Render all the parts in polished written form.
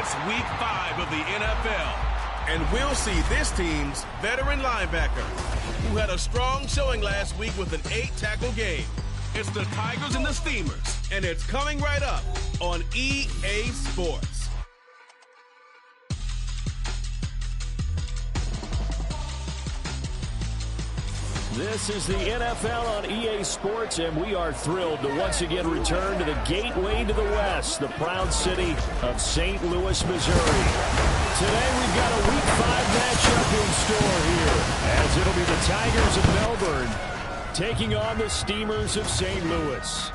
It's Week 5 of the NFL. And we'll see this team's veteran linebacker, who had a strong showing last week with an 8-tackle game. It's the Tigers and the Steamers, and it's coming right up on EA Sports. This is the NFL on EA Sports, and we are thrilled to once again return to the gateway to the West, the proud city of St. Louis, Missouri. Today we've got a Week 5 matchup in store here, as it'll be the Tigers of Melbourne taking on the Steamers of St. Louis.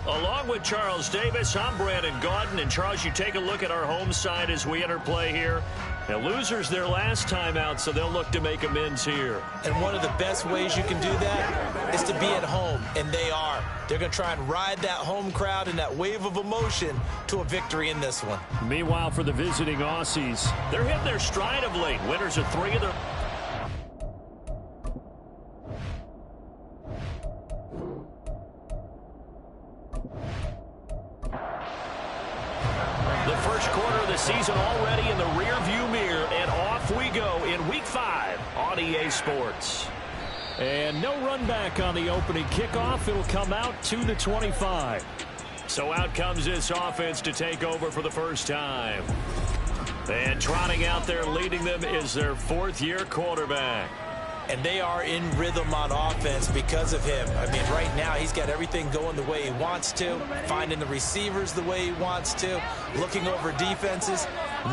Along with Charles Davis, I'm Brandon Gaudin. And Charles, you take a look at our home side as we enter play here. Now, losers their last time out, so they'll look to make amends here. And one of the best ways you can do that is to be at home, and they are. They're going to try and ride that home crowd and that wave of emotion to a victory in this one. Meanwhile, for the visiting Aussies, they're hitting their stride of late. Winners of 3 of their... The first quarter of the season already in the rearview mirror, and off we go in Week 5 on EA Sports. And no run back on the opening kickoff. It'll come out to the 25. So out comes this offense to take over for the first time. And trotting out there leading them is their 4th-year quarterback. And they are in rhythm on offense because of him. I mean, right now he's got everything going the way he wants to, finding the receivers the way he wants to, looking over defenses.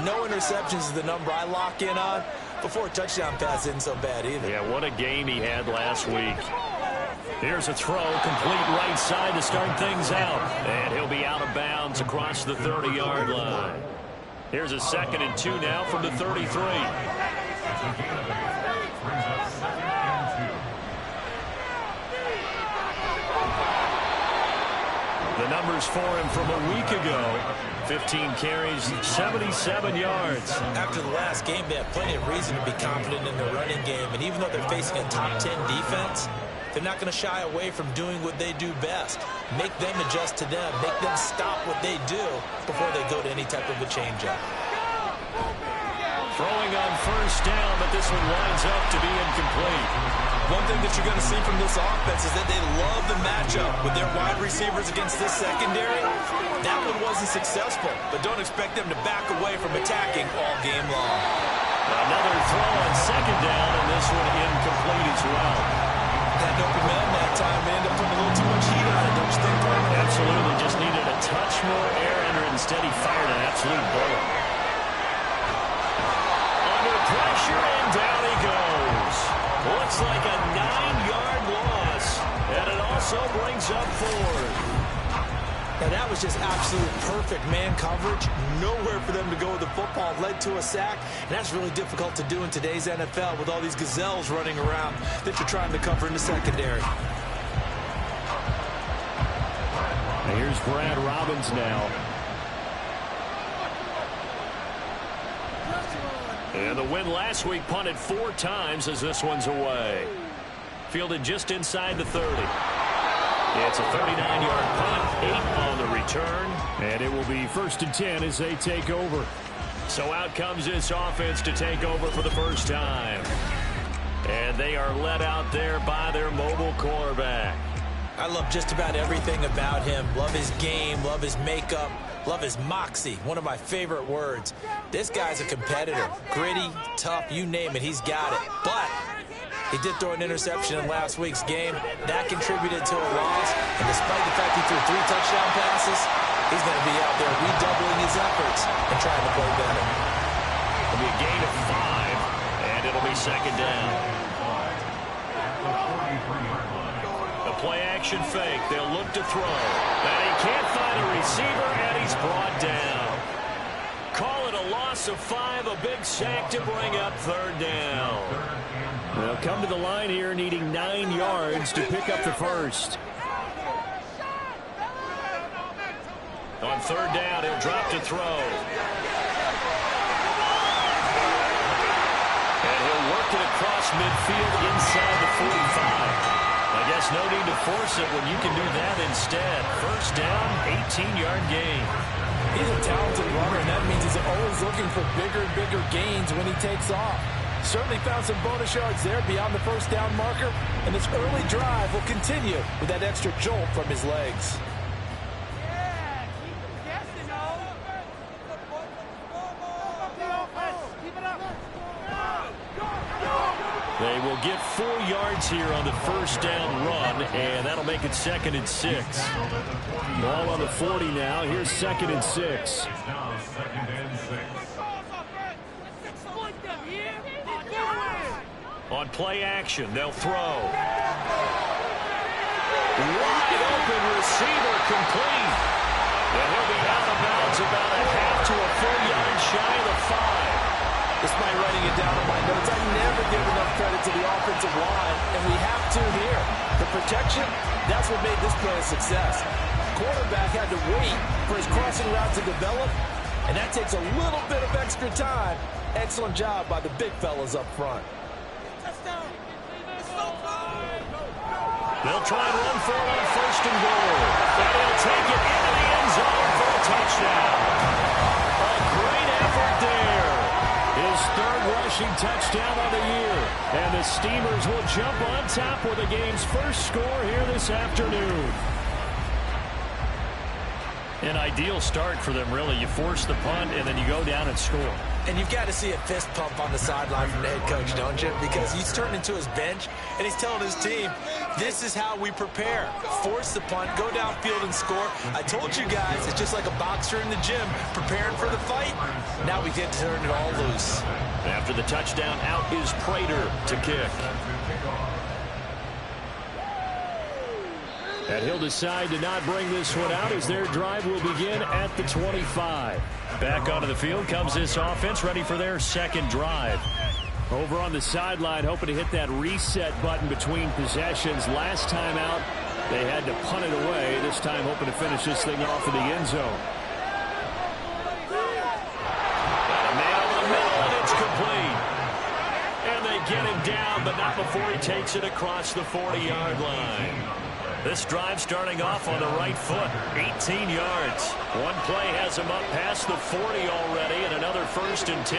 No interceptions is the number I lock in on. Before a touchdown pass isn't so bad either. Yeah, what a game he had last week. Here's a throw, complete right side to start things out. And he'll be out of bounds across the 30-yard line. Here's a 2nd and 2 now from the 33. The numbers for him from a week ago: 15 carries, 77 yards. After the last game, they have plenty of reason to be confident in their running game. And even though they're facing a top 10 defense, they're not going to shy away from doing what they do best. Make them adjust to them. Make them stop what they do before they go to any type of a change-up. Throwing on first down, but this one winds up to be incomplete. One thing that you're going to see from this offense is that they love the matchup with their wide receivers against this secondary. That one wasn't successful, but don't expect them to back away from attacking all game long. Another throw on 2nd down, and this one incomplete as well. Had no open man that time. They ended up putting a little too much heat on it, don't you think, Brandon? Absolutely, just needed a touch more air under it. Instead, he fired an absolute bullet. Under pressure, and down he goes. Looks like a 9-yard loss, and it also brings up 4th. Now that was just absolute perfect man coverage. Nowhere for them to go with the football. Led to a sack, and that's really difficult to do in today's NFL with all these gazelles running around that you're trying to cover in the secondary. And here's Brad Robbins now. And the win last week punted 4 times as this one's away. Fielded just inside the 30. It's a 39-yard punt, 8 on the return. And it will be 1st and 10 as they take over. So out comes this offense to take over for the first time. And they are led out there by their mobile quarterback. I love just about everything about him. Love his game, love his makeup, love his moxie, one of my favorite words. This guy's a competitor. Gritty, tough, you name it, he's got it. But he did throw an interception in last week's game. That contributed to a loss. And despite the fact he threw 3 touchdown passes, he's going to be out there redoubling his efforts and trying to play better. It'll be a gain of 5, and it'll be 2nd down. The play-action fake. They'll look to throw. And he can't find a receiver, and he's brought down. Call it a loss of 5, a big sack to bring up 3rd down. They'll come to the line here needing 9 yards to pick up the first. On 3rd down, he'll drop to throw. And he'll work it across midfield inside the 45. I guess no need to force it when you can do that instead. First down, 18-yard gain. He's a talented runner, and that means he's always looking for bigger and bigger gains when he takes off. Certainly found some bonus yards there beyond the first down marker, and this early drive will continue with that extra jolt from his legs. They will get 4 yards here on the first down run, and that'll make it 2nd and 6. Ball on the 40 now. Here's 2nd and 6. On play action, they'll throw. Wide open receiver complete. And he'll be out of bounds about a half to a full yard shy of the 5. Despite writing it down on my notes, I never give enough credit to the offensive line, and we have to here. The protection, that's what made this play a success. Quarterback had to wait for his crossing route to develop, and that takes a little bit of extra time. Excellent job by the big fellas up front. They'll try and run for it on 1st and goal. And he'll take it into the end zone for a touchdown. A great effort there. His 3rd rushing touchdown of the year. And the Steamers will jump on top with the game's first score here this afternoon. An ideal start for them, really. You force the punt, and then you go down and score. And you've got to see a fist pump on the sideline from the head coach, don't you? Because he's turned into his bench, and he's telling his team, this is how we prepare. Force the punt, go downfield and score. I told you guys, it's just like a boxer in the gym preparing for the fight. Now we get to turn it all loose. After the touchdown, out is Prater to kick. And he'll decide to not bring this one out as their drive will begin at the 25. Back onto the field comes this offense, ready for their 2nd drive. Over on the sideline, hoping to hit that reset button between possessions. Last time out, they had to punt it away. This time hoping to finish this thing off in the end zone. A man over the middle, and it's complete. And they get him down, but not before he takes it across the 40-yard line. This drive starting off on the right foot, 18 yards. One play has him up past the 40 already, and another 1st and 10.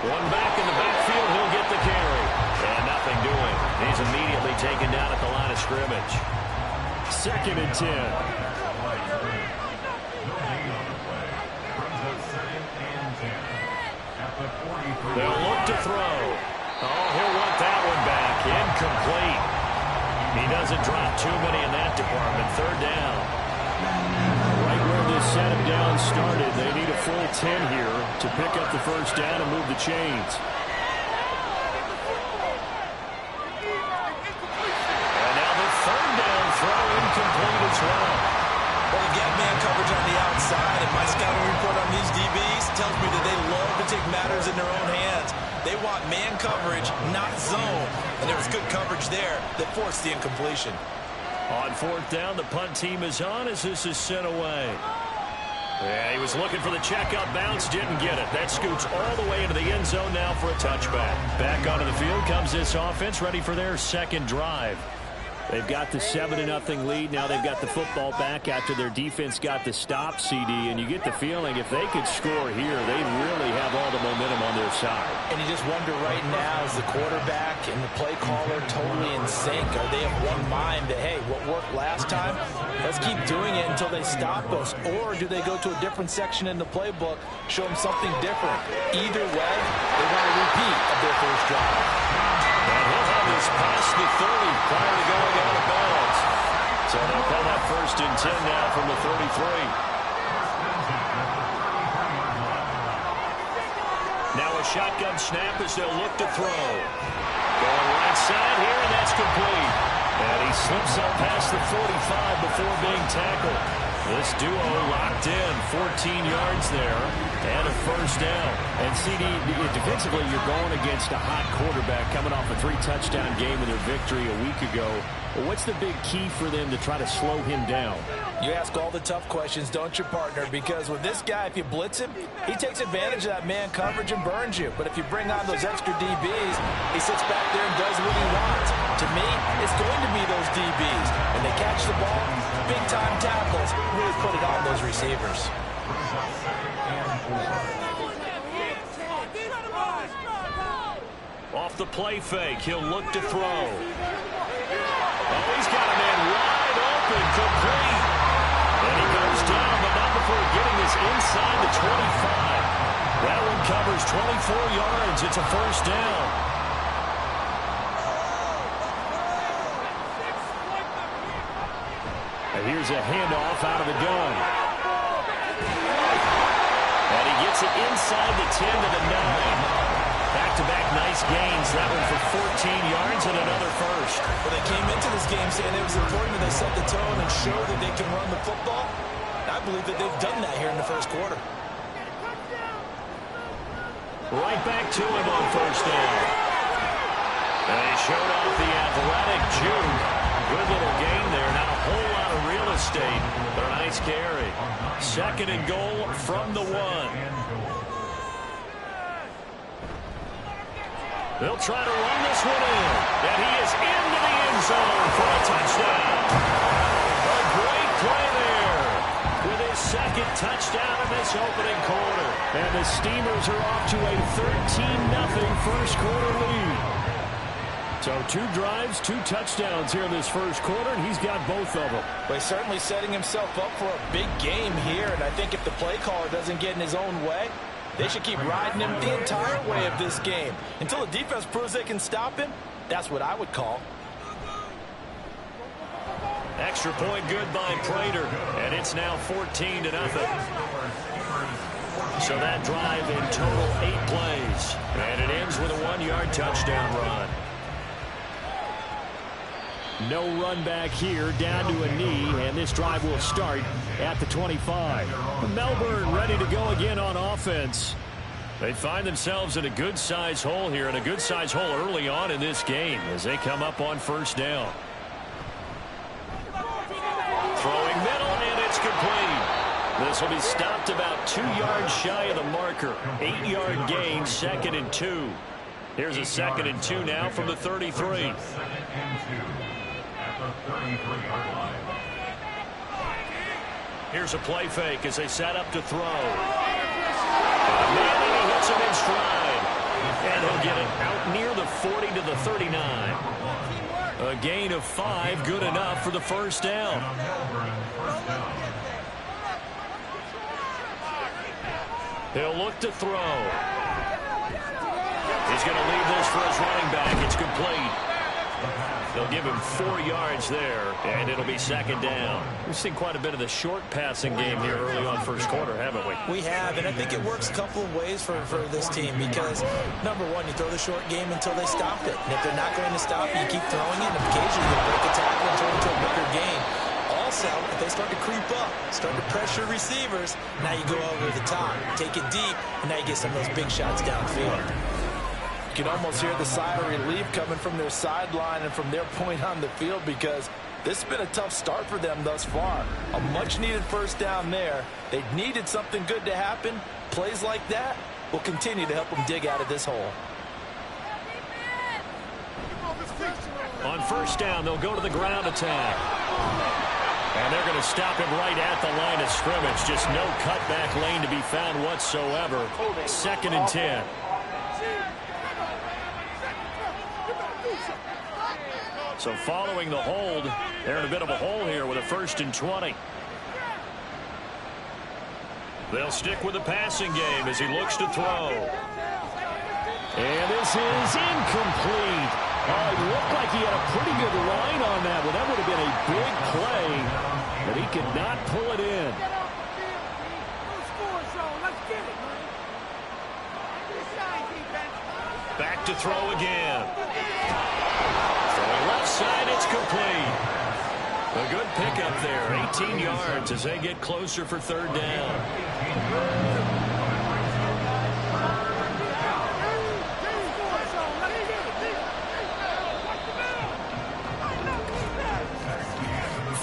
One back in the backfield, he'll get the carry. And nothing doing. He's immediately taken down at the line of scrimmage. 2nd and 10. They'll look to throw. Oh, he'll want that one back. Incomplete. He doesn't drop too many in that department. 3rd down. Right where this set him down started, they need a full 10 here to pick up the 1st down and move the chains. And now the 3rd down throw incomplete as well. Well, you got man coverage on the outside, and my scouting report on these DBs tells me that they love to take matters in their own hands. They want man coverage, not zone. And there was good coverage there that forced the incompletion. On 4th down, the punt team is on as this is sent away. Yeah, he was looking for the check-up bounce, didn't get it. That scoots all the way into the end zone now for a touchback. Back onto the field comes this offense, ready for their 2nd drive. They've got the 7-0 lead. Now they've got the football back after their defense got the stop, CD. And you get the feeling if they could score here, they'd really have all the momentum on their side. And you just wonder right now, is the quarterback and the play caller totally in sync? Are they of one mind that, hey, what worked last time, let's keep doing it until they stop us? Or do they go to a different section in the playbook, show them something different? Either way, they want a repeat of their 1st drive. And he'll have this past the 30 prior to going out of bounds. So they'll call that 1st and 10 now from the 33. Now a shotgun snap as they'll look to throw. Going right side here, and that's complete. And he slips up past the 45 before being tackled. This duo locked in, 14 yards there, and a 1st down. And CD, defensively, you're going against a hot quarterback coming off a 3-touchdown game in their victory a week ago. Well, what's the big key for them to try to slow him down? You ask all the tough questions, don't you, partner? Because with this guy, if you blitz him, he takes advantage of that man coverage and burns you. But if you bring on those extra DBs, he sits back there and does what he wants. To me, it's going to be those DBs. When they catch the ball, big-time tackles, really put it on those receivers. Off the play fake, he'll look to throw. Oh, he's got a man wide open, complete. And he goes down, but not before getting this inside the 25. That one covers 24 yards. It's a first down. And here's a handoff out of the gun. And he gets it inside the 10 to the 9. Back-to-back nice gains. That one for 14 yards and another first. Well, they came into this game saying it was important that they set the tone and show that they can run the football. I believe that they've done that here in the first quarter. Right back to him on first down. And he showed off the athletic juke. Good little gain there. Not a whole lot of real estate, but a nice carry. Second and goal from the 1. They'll try to run this one in. And he is into the end zone for a touchdown. A great play there with his second touchdown in this opening quarter. And the Steamers are off to a 13-0 first quarter lead. So 2 drives, 2 touchdowns here in this first quarter, and he's got both of them. But he's certainly setting himself up for a big game here. And I think if the play caller doesn't get in his own way, they should keep riding him the entire way of this game. Until the defense proves they can stop him, that's what I would call. Extra point good by Prater, and it's now 14-0. So that drive in total 8 plays, and it ends with a 1-yard touchdown run. No run back here, down to a knee, and this drive will start at the 25. Melbourne ready to go again on offense. They find themselves in a good-sized hole here, and a good-sized hole early on in this game as they come up on first down. Throwing middle, and it's complete. This will be stopped about 2 yards shy of the marker. 8-yard gain, 2nd and 2. Here's a 2nd and 2 now from the 33. Here's a play fake as they set up to throw. Man, and he hits him in stride. And he'll get it out near the 40 to the 39. A gain of 5, good enough for the first down. He'll look to throw. He's going to leave this for his running back. It's complete. They'll give him 4 yards there, and it'll be 2nd down. We've seen quite a bit of the short passing game here early on first quarter, haven't we? We have, and I think it works a couple of ways for this team because, number one, you throw the short game until they stop it. And if they're not going to stop it, you keep throwing it, and occasionally you break a tackle and turn it into a bigger game. Also, if they start to creep up, start to pressure receivers, now you go over the top, take it deep, and now you get some of those big shots downfield. You can almost hear the sigh of relief coming from their sideline and from their point on the field because this has been a tough start for them thus far. A much-needed first down there. They needed something good to happen. Plays like that will continue to help them dig out of this hole. On first down, they'll go to the ground attack. And they're going to stop him right at the line of scrimmage. Just no cutback lane to be found whatsoever. 2nd and 10. So following the hold, they're in a bit of a hole here with a 1st and 20. They'll stick with the passing game as he looks to throw. And this is incomplete. Oh, it looked like he had a pretty good line on that, but that would have been a big play, but he could not pull it in. Back to throw again. Left side, it's complete. A good pickup there, 18 yards as they get closer for 3rd down.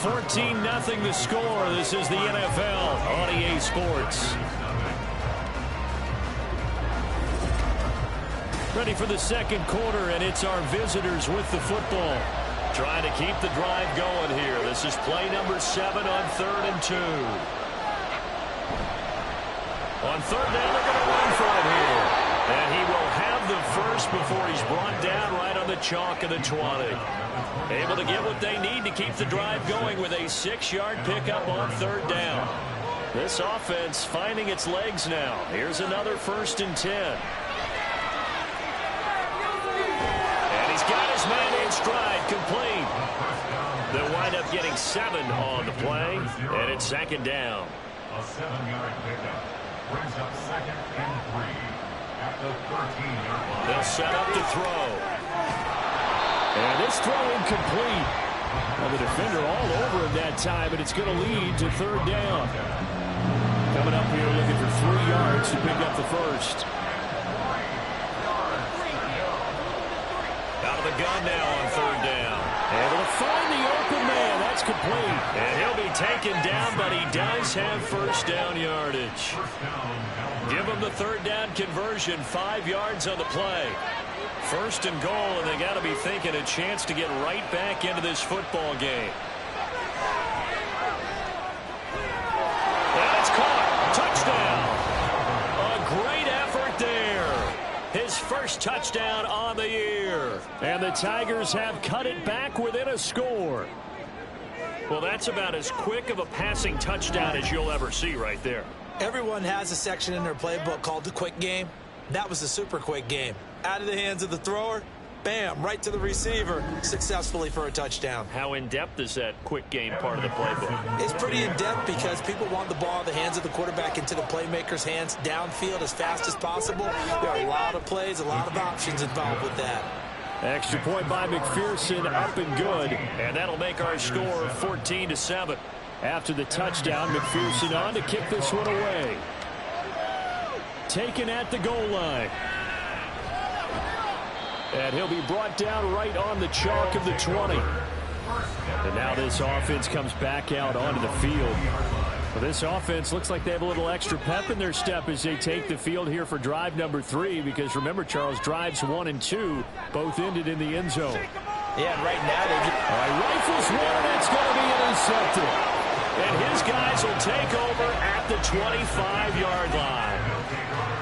$14-0 the score. This is the NFL on EA Sports. Ready for the 2nd quarter, and it's our visitors with the football. Trying to keep the drive going here. This is play number 7 on 3rd and 2. On third down, they're going to run for it here. And he will have the first before he's brought down right on the chalk of the 20. Able to get what they need to keep the drive going with a 6-yard pickup on third down. This offense finding its legs now. Here's another 1st and 10. And he's got his man in stride, complete. They'll wind up getting 7 on the play, and it's 2nd down. A 7-yard pickup brings up 2nd and 3 at the 13-yard line. They'll set up to throw. And this throw incomplete. Well, the defender all over him that time, and it's going to lead to 3rd down. Coming up here looking for 3 yards to pick up the first. Out of the gun now on 3rd down. Able to find the open man. That's complete. And he'll be taken down, but he does have 1st down yardage. Give him the 3rd down conversion. 5 yards on the play. 1st and goal, and they got to be thinking a chance to get right back into this football game. And it's caught. Touchdown. A great effort there. His first touchdown on the year. And the Tigers have cut it back within a score. Well, that's about as quick of a passing touchdown as you'll ever see right there. Everyone has a section in their playbook called the quick game. That was a super quick game. Out of the hands of the thrower, bam, right to the receiver, successfully for a touchdown. How in-depth is that quick game part of the playbook? It's pretty in-depth because people want the ball in the hands of the quarterback into the playmaker's hands downfield as fast as possible. There are a lot of plays, a lot of options involved with that. Extra point by McPherson, up and good. And that'll make our score 14-7. After the touchdown, McPherson on to kick this one away. Taken at the goal line. And he'll be brought down right on the chalk of the 20. And now this offense comes back out onto the field. Well, this offense looks like they have a little extra pep in their step as they take the field here for drive number 3. Because remember, Charles, drives 1 and 2 both ended in the end zone. Yeah, and right now they all right, rifles one, and it's going to be intercepted. And his guys will take over at the 25-yard line.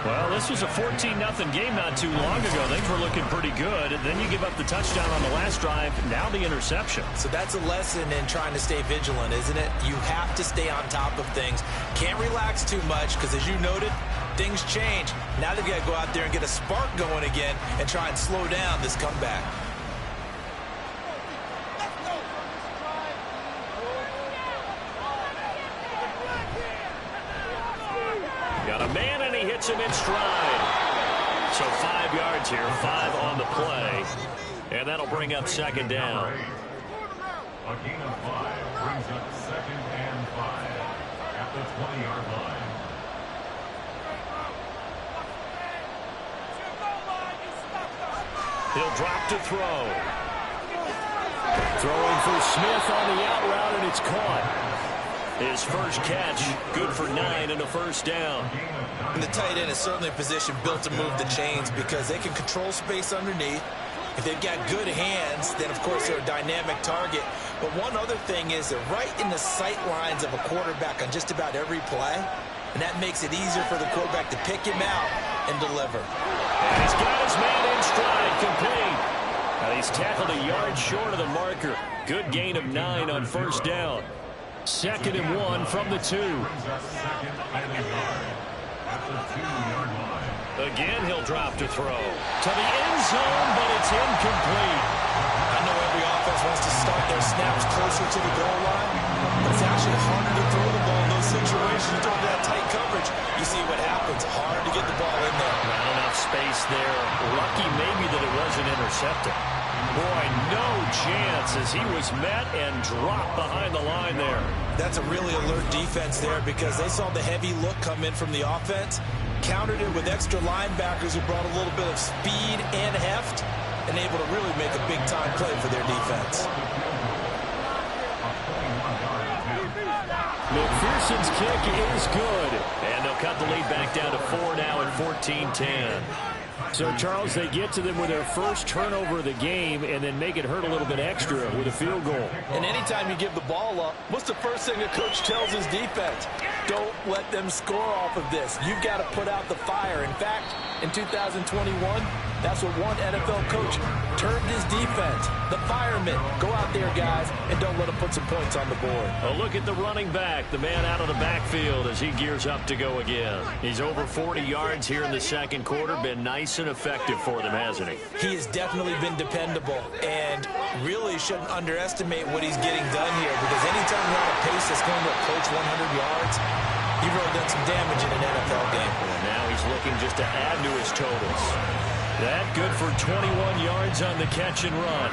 Well, this was a 14-0 game not too long ago. Things were looking pretty good. And then you give up the touchdown on the last drive. Now the interception. So that's a lesson in trying to stay vigilant, isn't it? You have to stay on top of things. Can't relax too much because, as you noted, things change. Now they've got to go out there and get a spark going again and try and slow down this comeback. Got a man, and he hits him in stride. So 5 yards here, 5 on the play. And that'll bring up 2nd down. A gain of 5 brings up 2nd and 5 at the 20-yard line. He'll drop to throw. Throwing for Smith on the out route, and it's caught. His first catch, good for 9 and a 1st down. And the tight end is certainly a position built to move the chains because they can control space underneath. If they've got good hands, then, of course, they're a dynamic target. But one other thing is they're right in the sight lines of a quarterback on just about every play. And that makes it easier for the quarterback to pick him out and deliver. And he's got his man in stride, complete. And he's tackled a yard short of the marker. Good gain of 9 on 1st down. 2nd and 1 from the 2. Again, he'll drop to throw. To the end zone, but it's incomplete. I know every offense wants to start their snaps closer to the goal line, but it's actually harder to throw the ball in those situations during that tight coverage. You see what happens. Hard to get the ball in there. Not enough space there. Lucky maybe that it wasn't intercepted. Boy, no chance as he was met and dropped behind the line there. That's a really alert defense there because they saw the heavy look come in from the offense, countered it with extra linebackers who brought a little bit of speed and heft, and able to really make a big-time play for their defense. McPherson's kick is good. And they'll cut the lead back down to 4 now at 14-10. So, Charles, they get to them with their first turnover of the game and then make it hurt a little bit extra with a field goal. And anytime you give the ball up, what's the first thing a coach tells his defense? Don't let them score off of this. You've got to put out the fire. In fact, in 2021, that's what one NFL coach termed his defense. The firemen. Go out there, guys, and don't let them put some points on the board. A look at the running back, the man out of the backfield as he gears up to go again. He's over 40 yards here in the second quarter. Been nice and effective for them, hasn't he? He has definitely been dependable, and really shouldn't underestimate what he's getting done here, because anytime you're on a pace that's going to approach 100 yards, you've really done some damage in an NFL game. And now he's looking just to add to his totals. That good for 21 yards on the catch and run.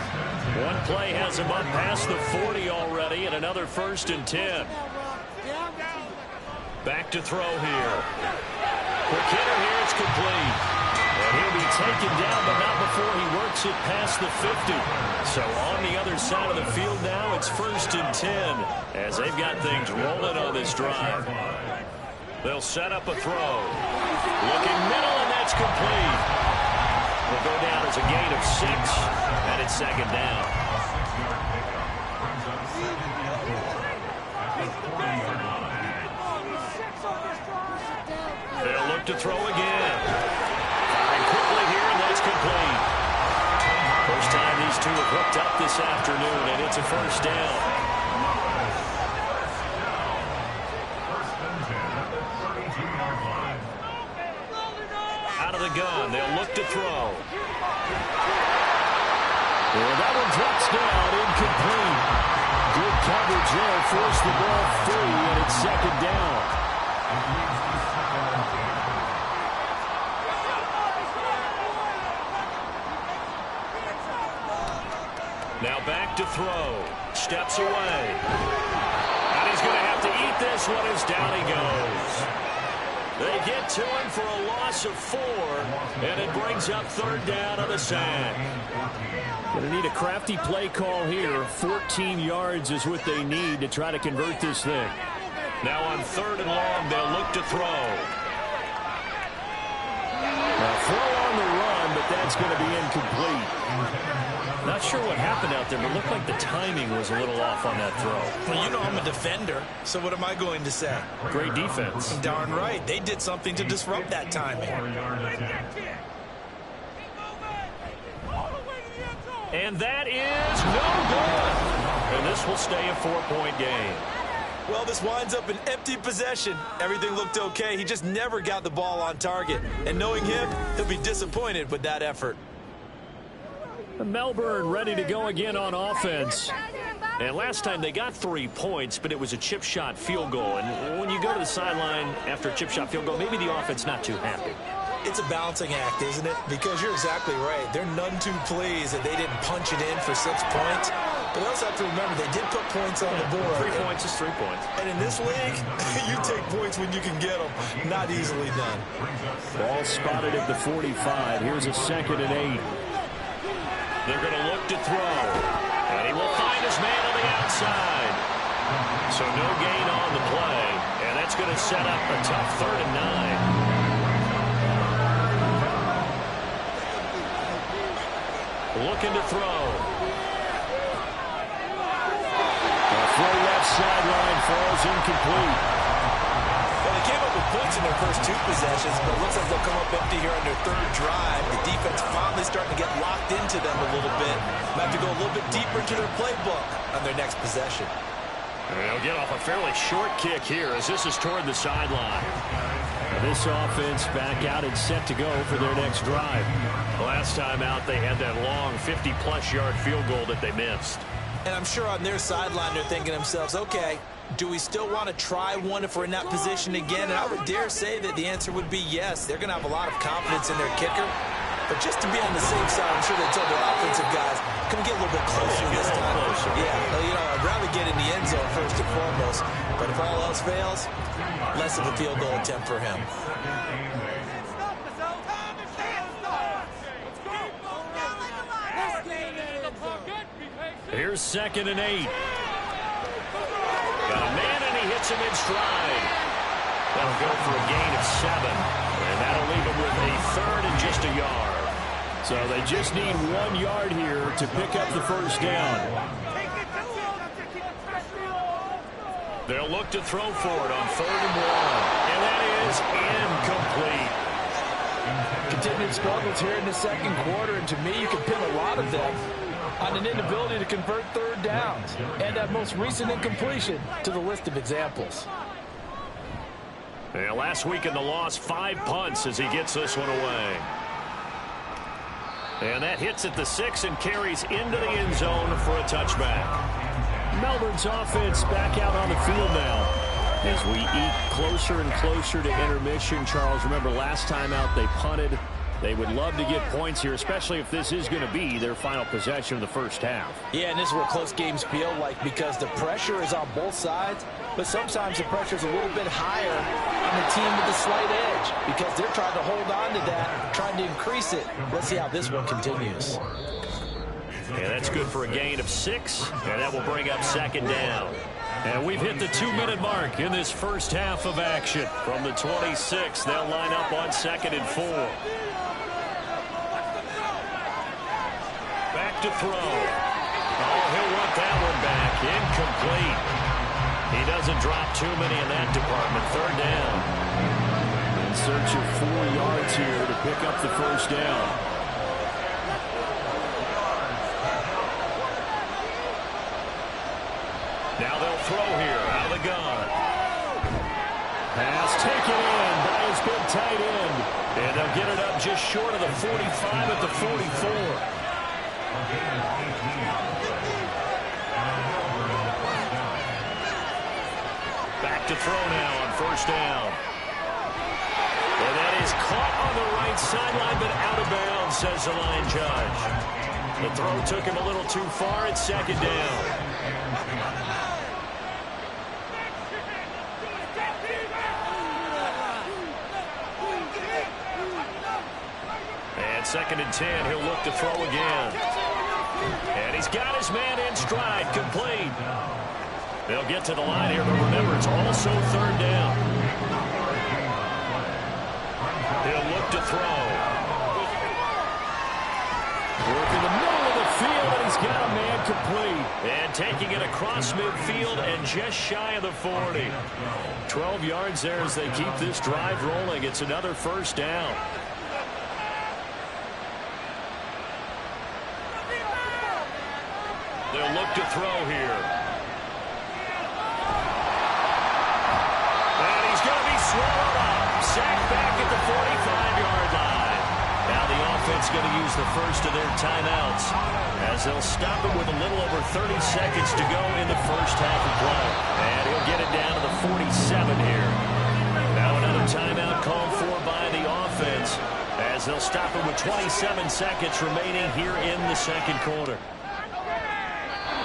One play has him up past the 40 already, and another 1st and 10. Back to throw here. Quick hitter here, it's complete. And he'll be taken down, but not before he works it past the 50. So on the other side of the field now, it's 1st and 10, as they've got things rolling on this drive. They'll set up a throw. Looking middle, and that's complete. Will go down as a gain of 6, and it's 2nd down. They'll look to throw again. Firing quickly here, and that's complete. First time these two have hooked up this afternoon, and it's a 1st down. Out of the gun, they'll look to throw. And that one drops down, incomplete. Good coverage there, forced the ball free, and it's 2nd down. Now back to throw. Steps away. And he's going to have to eat this one as down he goes. They get to him for a loss of 4, and it brings up 3rd down on the sack. Going to need a crafty play call here. 14 yards is what they need to try to convert this thing. Now on 3rd and long, they'll look to throw. Now throw on the run, but that's going to be incomplete. Not sure what happened out there, but it looked like the timing was a little off on that throw. Well, you know I'm a defender, so what am I going to say? Great defense. Darn right. They did something to disrupt that timing. And that is no good. And this will stay a 4-point game. Well, this winds up an empty possession. Everything looked okay. He just never got the ball on target. And knowing him, he'll be disappointed with that effort. Melbourne ready to go again on offense. And last time they got 3 points, but it was a chip shot field goal. And when you go to the sideline after a chip shot field goal, maybe the offense not too happy. It's a balancing act, isn't it? Because you're exactly right. They're none too pleased that they didn't punch it in for 6 points. But they also have to remember they did put points on the board. 3 points is 3 points. And in this league, you take points when you can get them. Not easily done. Ball spotted at the 45. Here's a 2nd and 8. They're going to look to throw. And he will find his man on the outside. So no gain on the play. And that's going to set up a tough 3rd and 9. Looking to throw. The throw left sideline falls incomplete. Well, they came up with points in their first 2 possessions, but it looks like they'll come up empty here on their 3rd drive. The defense finally starting to get locked into them a little bit. They'll have to go a little bit deeper into their playbook on their next possession. They'll get off a fairly short kick here as this is toward the sideline. This offense back out and set to go for their next drive. Last time out, they had that long 50-plus yard field goal that they missed. And I'm sure on their sideline they're thinking to themselves, okay, do we still want to try one if we're in that position again? And I would dare say that the answer would be yes. They're going to have a lot of confidence in their kicker. But just to be on the safe side, I'm sure they told their offensive guys, can we get a little bit closer this time? Yeah, I'd rather get in the end zone first and foremost. But if all else fails, less of a field goal attempt for him. Here's 2nd and 8. Got a man, and he hits him in stride. That'll go for a gain of 7. And that'll leave him with a 3rd and just a yard. So they just need 1 yard here to pick up the 1st down. They'll look to throw for it on 3rd and 1. And that is incomplete. Continued struggles here in the second quarter, and to me, you can pin a lot of them on an inability to convert 3rd downs. And that most recent incompletion to the list of examples. Yeah, last week in the loss, 5 punts as he gets this one away. And that hits at the 6 and carries into the end zone for a touchback. Melbourne's offense back out on the field now as we eat closer and closer to intermission. Charles, remember last time out they punted. They would love to get points here, especially if this is going to be their final possession of the first half. Yeah, and this is what close games feel like because the pressure is on both sides, but sometimes the pressure is a little bit higher on the team with the slight edge because they're trying to hold on to that, trying to increase it. Let's see how this one continues. Yeah, that's good for a gain of 6, and that will bring up 2nd down. And we've hit the 2-minute mark in this first half of action. From the 26, they'll line up on 2nd and 4. Back to throw. Oh, he'll want that one back. Incomplete. He doesn't drop too many in that department. 3rd down. In search of 4 yards here to pick up the first down. Now they'll throw here out of the gun. Pass taken in by his big tight end. And they'll get it up just short of the 45 at the 44. Back to throw now on 1st down. And that is caught on the right sideline, but out of bounds, says the line judge. The throw took him a little too far. It's 2nd down. And 2nd and 10, he'll look to throw again. And he's got his man in stride, complete. They'll get to the line here, but remember, it's also 3rd down. He'll look to throw. Work in the middle of the field, and he's got a man complete. And taking it across midfield and just shy of the 40. 12 yards there as they keep this drive rolling. It's another 1st down. They'll look to throw here. And he's going to be swallowed up. Sacked back at the 45-yard line. Now the offense going to use the first of their timeouts as they'll stop it with a little over 30 seconds to go in the first half of play. And he'll get it down to the 47 here. Now another timeout called for by the offense as they'll stop it with 27 seconds remaining here in the second quarter.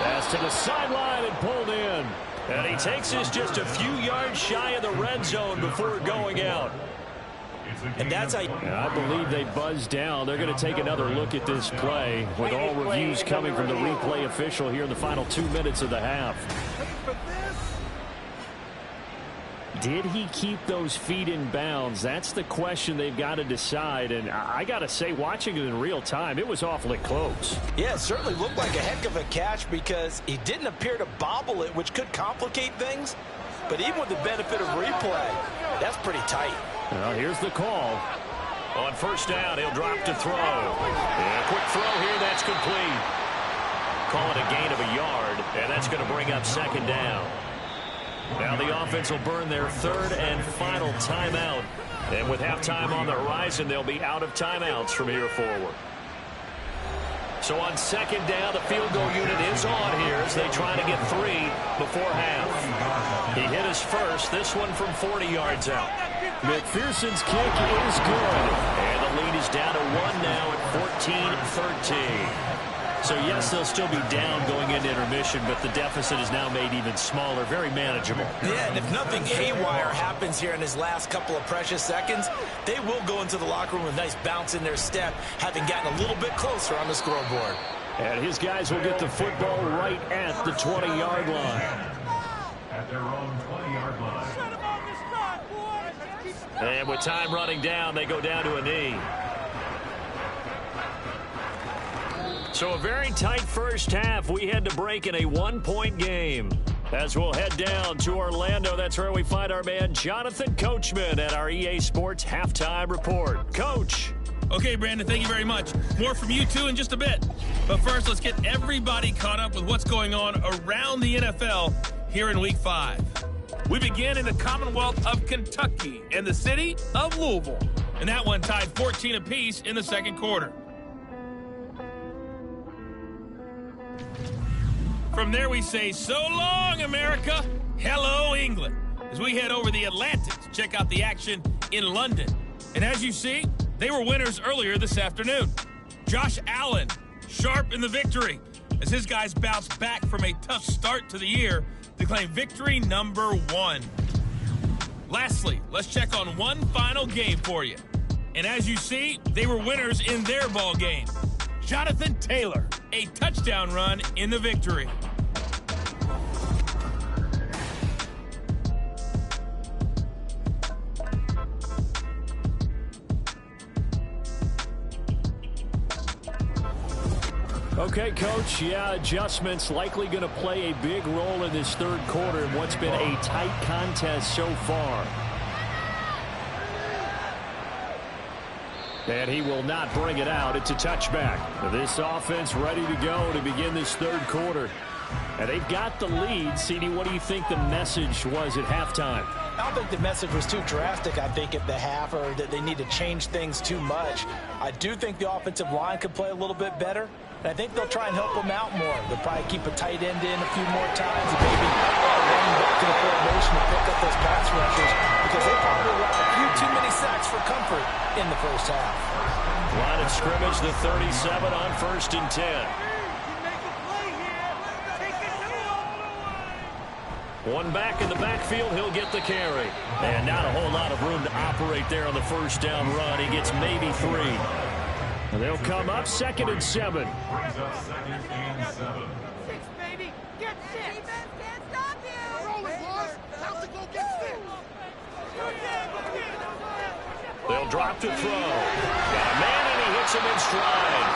Pass to the sideline and pulled in. And he takes us just a few yards shy of the red zone before going out. And that's how I believe they buzzed down. They're going to take another look at this play with all reviews coming from the replay official here in the final 2 minutes of the half. Did he keep those feet in bounds? That's the question they've got to decide. And I got to say, watching it in real time, it was awfully close. Yeah, it certainly looked like a heck of a catch because he didn't appear to bobble it, which could complicate things. But even with the benefit of replay, that's pretty tight. Well, here's the call. On 1st down, he'll drop to throw. And a quick throw here, that's complete. Call it a gain of a yard, and that's going to bring up 2nd down. Now the offense will burn their 3rd and final timeout. And with halftime on the horizon, they'll be out of timeouts from here forward. So on 2nd down, the field goal unit is on here as they try to get 3 before half. He hit his first, this one from 40 yards out. McPherson's kick is good. And the lead is down to 1 now at 14-13. So, yes, they'll still be down going into intermission, but the deficit is now made even smaller, very manageable. Yeah, and if nothing haywire happens here in his last couple of precious seconds, they will go into the locker room with a nice bounce in their step, having gotten a little bit closer on the scoreboard. And his guys will get the football right at the 20-yard line. At their own 20-yard line. And with time running down, they go down to a knee. So a very tight first half. We had to break in a 1-point game. As we'll head down to Orlando, that's where we find our man Jonathan Coachman at our EA Sports Halftime Report. Coach. Okay, Brandon, thank you very much. More from you two in just a bit. But first, let's get everybody caught up with what's going on around the NFL here in Week 5. We begin in the Commonwealth of Kentucky and the city of Louisville. And that one tied 14 apiece in the second quarter. From there, we say, so long, America. Hello, England. As we head over the Atlantic to check out the action in London. And as you see, they were winners earlier this afternoon. Josh Allen, sharp in the victory, as his guys bounced back from a tough start to the year to claim victory number 1. Lastly, let's check on one final game for you. And as you see, they were winners in their ball game. Jonathan Taylor, a touchdown run in the victory. Okay, Coach, adjustments likely going to play a big role in this third quarter in what's been a tight contest so far. And he will not bring it out. It's a touchback. This offense ready to go to begin this third quarter. And they've got the lead. CD, what do you think the message was at halftime? I don't think the message was too drastic, I think, at the half, or that they need to change things too much. I do think the offensive line could play a little bit better. And I think they'll try and help them out more. They'll probably keep a tight end in a few more times and maybe running back to the formation to pick up those pass rushers, because they probably allowed a few too many sacks for comfort in the first half. Line of scrimmage, the 37 on 1st and 10. One back in the backfield, he'll get the carry. And not a whole lot of room to operate there on the first down run. He gets maybe 3. And they'll come up 2nd and 7. Brings up 2nd and 7. 6, baby. Get 6. Defense can't stop you. Roll it, boys. Time to go get 6. They'll drop to throw. Got a man, and he hits him in stride.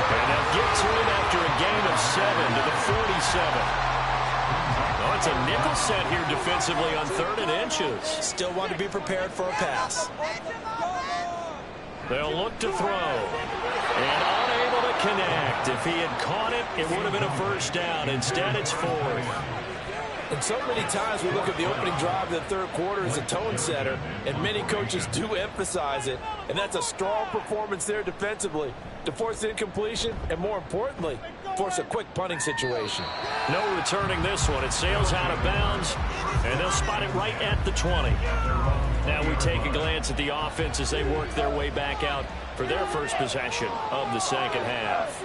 And they'll get to him after a gain of 7 to the 47. Oh, it's a nickel set here defensively on 3rd and inches. Still want to be prepared for a pass. They'll look to throw. And unable to connect. If he had caught it, it would have been a first down. Instead, it's 4th. And so many times we look at the opening drive of the third quarter as a tone setter, and many coaches do emphasize it. And that's a strong performance there defensively to force incompletion and, more importantly, force a quick punting situation. No returning this one. It sails out of bounds, and they'll spot it right at the 20. Now we take a glance at the offense as they work their way back out for their first possession of the second half.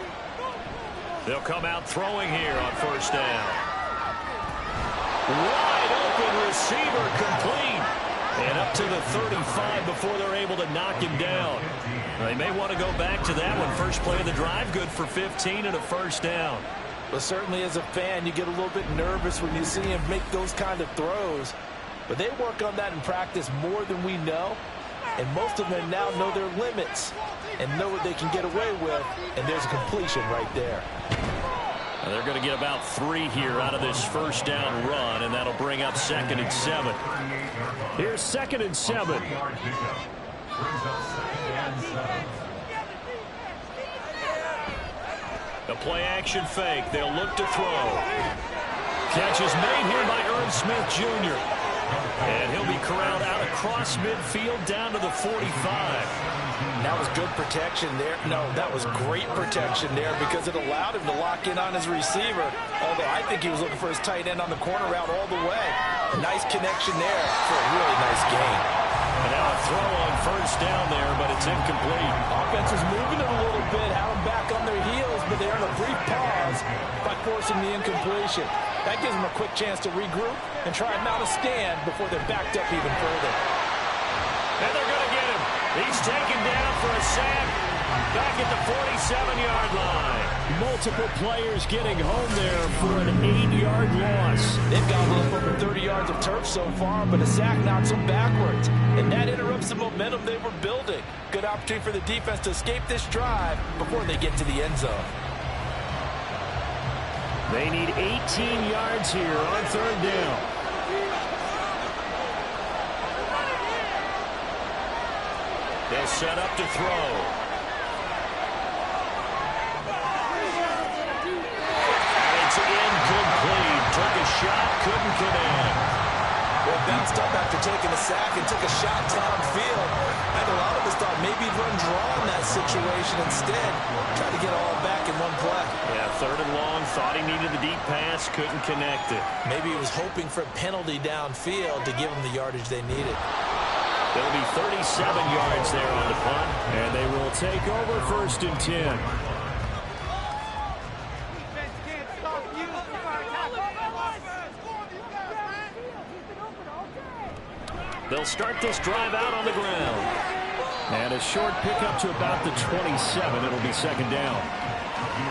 They'll come out throwing here on first down. Wide open receiver, complete. And up to the 35 before they're able to knock him down. They may want to go back to that one. First play of the drive, good for 15 and a first down. But certainly as a fan, you get a little bit nervous when you see him make those kind of throws. But they work on that in practice more than we know. And most of them now know their limits and know what they can get away with. And there's a completion right there. And they're going to get about 3 here out of this first down run, and that'll bring up 2nd and 7. Here's 2nd and 7. Brings up 2nd and 7. The play action fake. They'll look to throw. Catch is made here by Irv Smith Jr. And he'll be corralled out across midfield down to the 45. That was good protection there. No, that was great protection there because it allowed him to lock in on his receiver. Although I think he was looking for his tight end on the corner route all the way. A nice connection there for a really nice gain. And now a throw on first down there, but it's incomplete. Offense was moving it a little bit, had them back on their heels, but they earned a brief pause by forcing the incompletion. That gives them a quick chance to regroup and try and mount a stand before they're backed up even further. And they're going to get him. He's taken down for a sack back at the 47-yard line. Multiple players getting home there for an 8-yard loss. They've got up over 30 yards of turf so far, but a sack knocks them backwards. And that interrupts the momentum they were building. Good opportunity for the defense to escape this drive before they get to the end zone. They need 18 yards here on third down. They'll set up to throw. And it's incomplete. Took a shot, couldn't connect. Well, bounced up after taking a sack and took a shot downfield. I think a lot of us thought maybe he'd run draw in that situation instead. Tried to get all back in one play. Yeah, third and long. Thought he needed the deep pass. Couldn't connect it. Maybe he was hoping for a penalty downfield to give him the yardage they needed. There'll be 37 yards there on the punt. And they will take over 1st and 10. They'll start this drive out on the ground. And a short pickup to about the 27. It'll be 2nd down.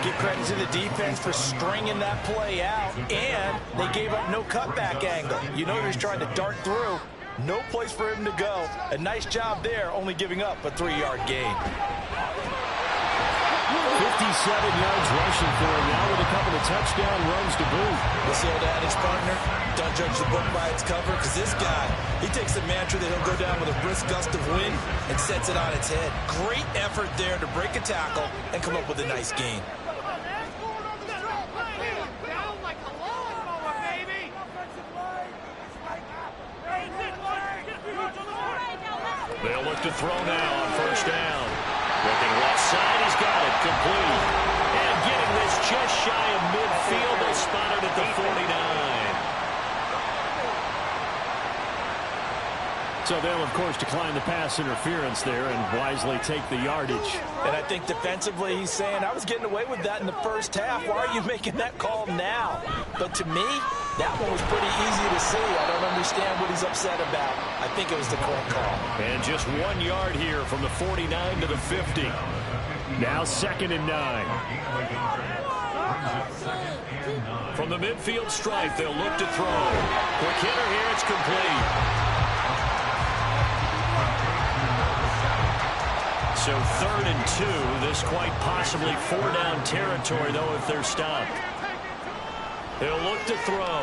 Give credit to the defense for stringing that play out, and they gave up no cutback angle. You know he's trying to dart through. No place for him to go. A nice job there, only giving up a 3-yard gain. 57 yards rushing for him now with a couple of touchdown runs to boot. This old adage, partner, don't judge the book by its cover, because this guy, he takes a mantra that he'll go down with a brisk gust of wind and sets it on its head. Great effort there to break a tackle and come up with a nice gain. They'll look to throw now on 1st down. Looking left side, he's got it, complete. And getting this just shy of midfield, they spot it at the 49. So they'll, of course, decline the pass interference there and wisely take the yardage. And I think defensively he's saying, I was getting away with that in the first half. Why are you making that call now? But to me, that one was pretty easy to see. I don't understand what he's upset about. I think it was the correct call. And just 1 yard here from the 49 to the 50. Now 2nd and 9. From the midfield stripe, they'll look to throw. Quick hitter here, it's complete. So 3rd and 2. This quite possibly 4-down territory, though, if they're stopped. They'll look to throw.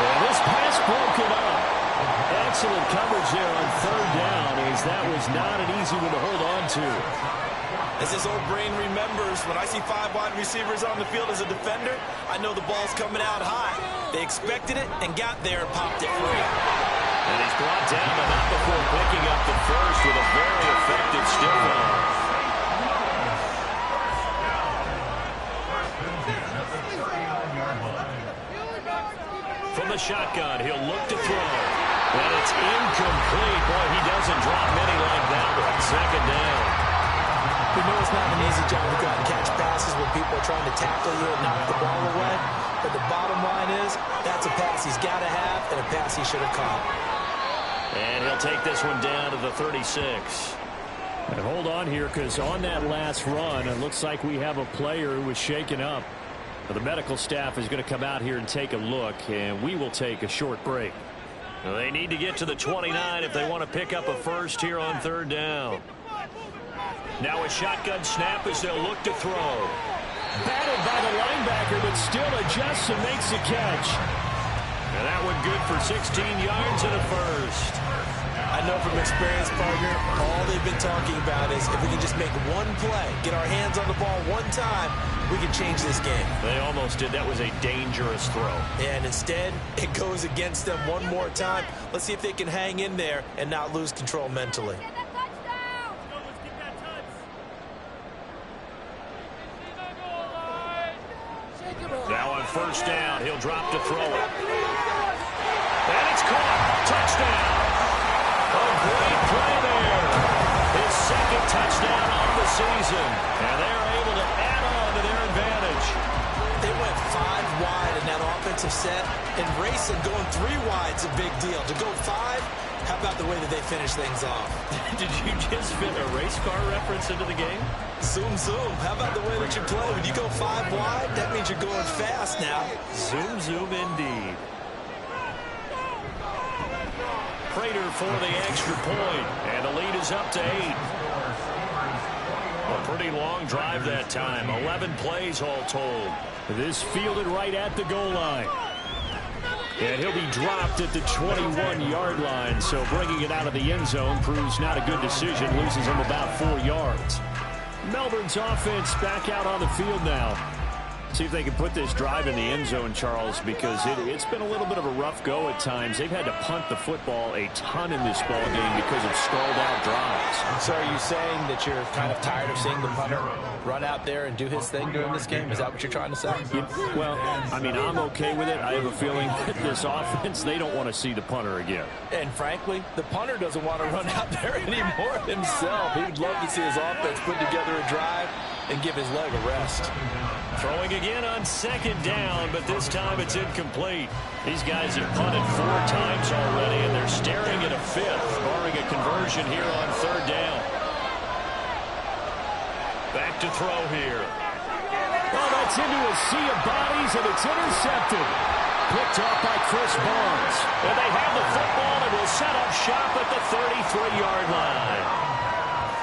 And this pass broken up. Excellent coverage there on 3rd down, as that was not an easy one to hold on to. As his old brain remembers, when I see 5 wide receivers on the field as a defender, I know the ball's coming out high. They expected it and got there and popped it free. And he's brought down, but not before picking up the first with a very effective stiff arm. From the shotgun, he'll look to throw. And it's incomplete. Boy, he doesn't drop many like that one. 2nd down. We know it's not an easy job to go out and catch passes when people are trying to tackle you and knock the ball away. But the bottom line is, that's a pass he's got to have and a pass he should have caught. And he'll take this one down to the 36. And hold on here, because on that last run, it looks like we have a player who was shaken up. The medical staff is going to come out here and take a look, and we will take a short break. Well, they need to get to the 29 if they want to pick up a first here on 3rd down. Now a shotgun snap as they'll look to throw. Battled by the linebacker, but still adjusts and makes the catch. And that one good for 16 yards and a first. I know from experience, partner, all they've been talking about is if we can just make one play, get our hands on the ball one time, we can change this game. They almost did. That was a dangerous throw. And instead, it goes against them one more time. Let's see if they can hang in there and not lose control mentally. Now on 1st down, he'll drop to throw it. And it's caught. Touchdown. A great play there. His 2nd touchdown of the season. And they're able to add on to their advantage. They went 5 wide in that offensive set. And racing going 3 wide's a big deal. To go 5, how about the way that they finish things off? Did you just fit a race car reference into the game? Zoom, zoom. How about the way that you play? When you go 5 wide, that means you're going fast now. Zoom, zoom indeed. Prater for the extra point. And the lead is up to 8. A pretty long drive that time. 11 plays all told. This fielded right at the goal line. And he'll be dropped at the 21-yard line. So bringing it out of the end zone proves not a good decision. Loses him about 4 yards. Melbourne's offense back out on the field now. See if they can put this drive in the end zone, Charles, because it's been a little bit of a rough go at times. They've had to punt the football a ton in this ball game because of stalled out drives. So are you saying that you're kind of tired of seeing the punter run out there and do his thing during this game? Is that what you're trying to say? Well, I mean, I'm okay with it. I have a feeling that this offense, they don't want to see the punter again. And frankly, the punter doesn't want to run out there anymore himself. He would love to see his offense put together a drive and give his leg a rest. Throwing again on second down, but this time it's incomplete. These guys have punted 4 times already, and they're staring at a 5th, barring a conversion here on third down. Back to throw here. Oh, that's into a sea of bodies, and it's intercepted. Picked off by Chris Barnes. And they have the football and will set up shop at the 33-yard line.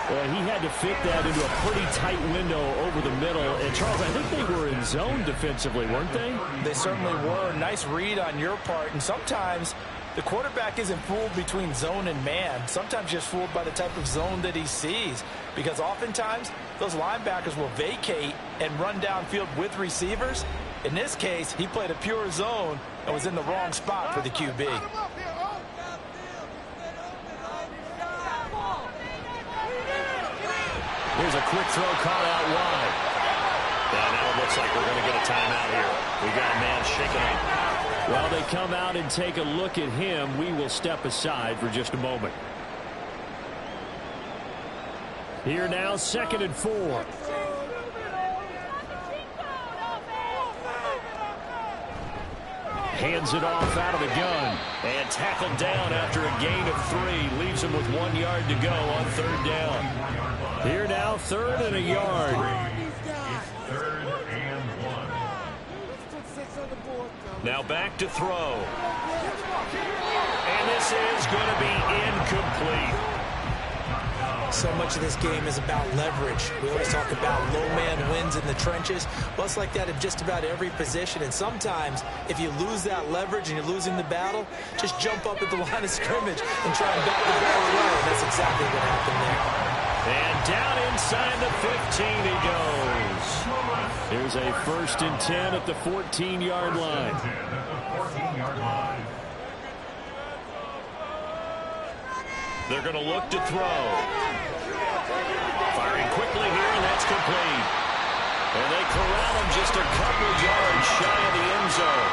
He had to fit that into a pretty tight window over the middle. And, Charles, I think they were in zone defensively, weren't they? They certainly were. Nice read on your part. And sometimes the quarterback isn't fooled between zone and man. Sometimes just fooled by the type of zone that he sees. Because oftentimes those linebackers will vacate and run downfield with receivers. In this case, he played a pure zone and was in the wrong spot for the QB. Here's a quick throw caught out wide. And now it looks like we're going to get a timeout here. We got a man shaking up. While they come out and take a look at him, we will step aside for just a moment. Here now, 2nd and 4. Hands it off out of the gun. And tackled down after a gain of 3. Leaves him with 1 yard to go on third down. Here now, 3rd and a yard. Third and 1. Now back to throw. And this is going to be incomplete. So much of this game is about leverage. We always talk about low man wins in the trenches. Well, it's like that in just about every position. And sometimes, if you lose that leverage and you're losing the battle, just jump up at the line of scrimmage and try and bat the ball away. And that's exactly what happened there. And down inside the 15 he goes. Here's a 1st and 10 at the 14-yard line. They're going to look to throw. Firing quickly here, and that's complete. And they corral him just a couple yards shy of the end zone.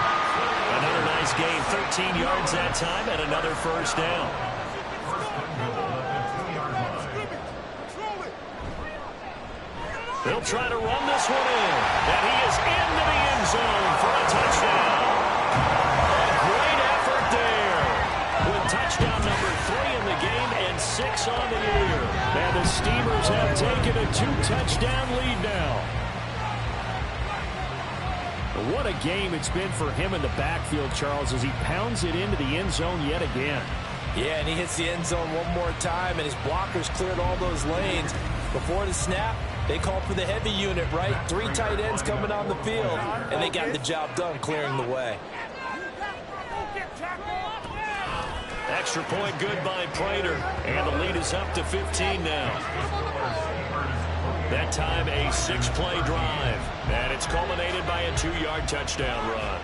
Another nice gain, 13 yards that time, and another first down. They'll try to run this one in. And he is into the end zone for a touchdown. A great effort there. With touchdown number 3 in the game and 6 on the year. And the Steamers have taken a 2-touchdown lead now. What a game it's been for him in the backfield, Charles, as he pounds it into the end zone yet again. Yeah, and he hits the end zone one more time, and his blockers cleared all those lanes. Before the snap, they called for the heavy unit, right? 3 tight ends coming on the field, and they got the job done clearing the way. Extra point good by Prater, and the lead is up to 15 now. That time a 6-play drive, and it's culminated by a 2-yard touchdown run.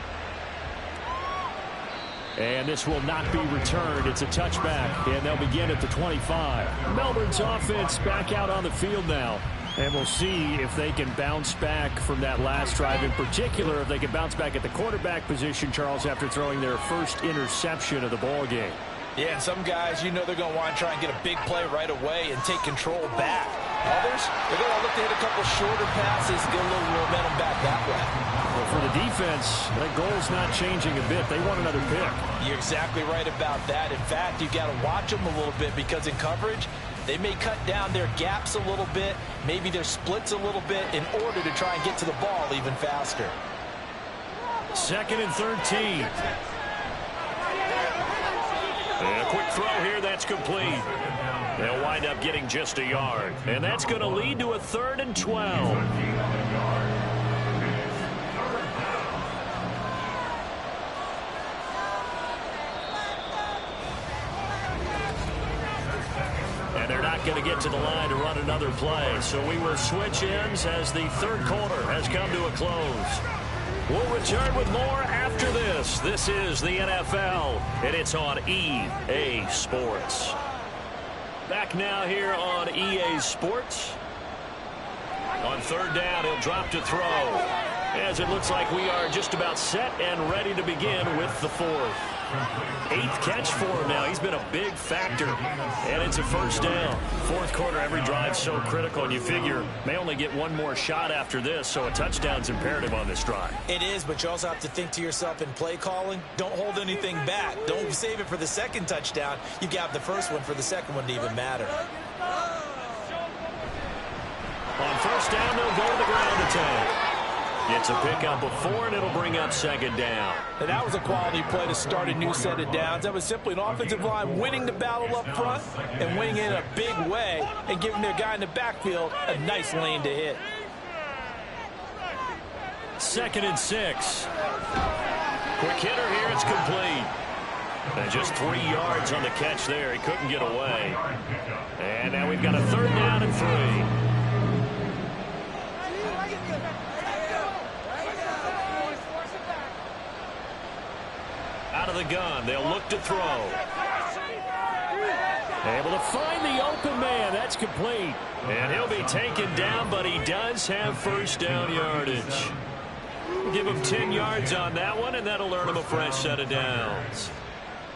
And this will not be returned. It's a touchback, and they'll begin at the 25. Melbourne's offense back out on the field now. And we'll see if they can bounce back from that last drive. In particular, if they can bounce back at the quarterback position, Charles, after throwing their first interception of the ball game. Yeah, and some guys, you know they're going to want to try and get a big play right away and take control back. Others, they're going to look to hit a couple shorter passes, get a little momentum back that way. Well, for the defense, that goal's not changing a bit. They want another pick. You're exactly right about that. In fact, you got to watch them a little bit because in coverage, they may cut down their gaps a little bit, maybe their splits a little bit in order to try and get to the ball even faster. 2nd and 13. And a quick throw here, that's complete. They'll wind up getting just a yard. And that's going to lead to a 3rd and 12. And they're not going to get to the line to run another play. So we will switch ends as the 3rd quarter has come to a close. We'll return with more after this. This is the NFL, and it's on EA Sports. Back now here on EA Sports. On 3rd down, he'll drop to throw. As it looks like we are just about set and ready to begin with the 4th. 8th catch for him now. He's been a big factor, and it's a 1st down. 4th quarter, every drive so critical, and you figure may only get one more shot after this, so a touchdown's imperative on this drive. It is, but you also have to think to yourself in play calling, don't hold anything back. Don't save it for the 2nd touchdown. You got the 1st one for the 2nd one to even matter. On 1st down, they'll go to the ground attack. Gets a pickup of 4, and it'll bring up 2nd down. And that was a quality play to start a new set of downs. That was simply an offensive line winning the battle up front and winning in a big way and giving their guy in the backfield a nice lane to hit. 2nd and 6. Quick hitter here. It's complete. And just 3 yards on the catch there. He couldn't get away. And now we've got a 3rd down and 3. Out of the gun, they'll look to throw. Able to find the open man. That's complete. And he'll be taken down, but he does have 1st down yardage. Give him 10 yards on that one, and that'll earn him a fresh set of downs.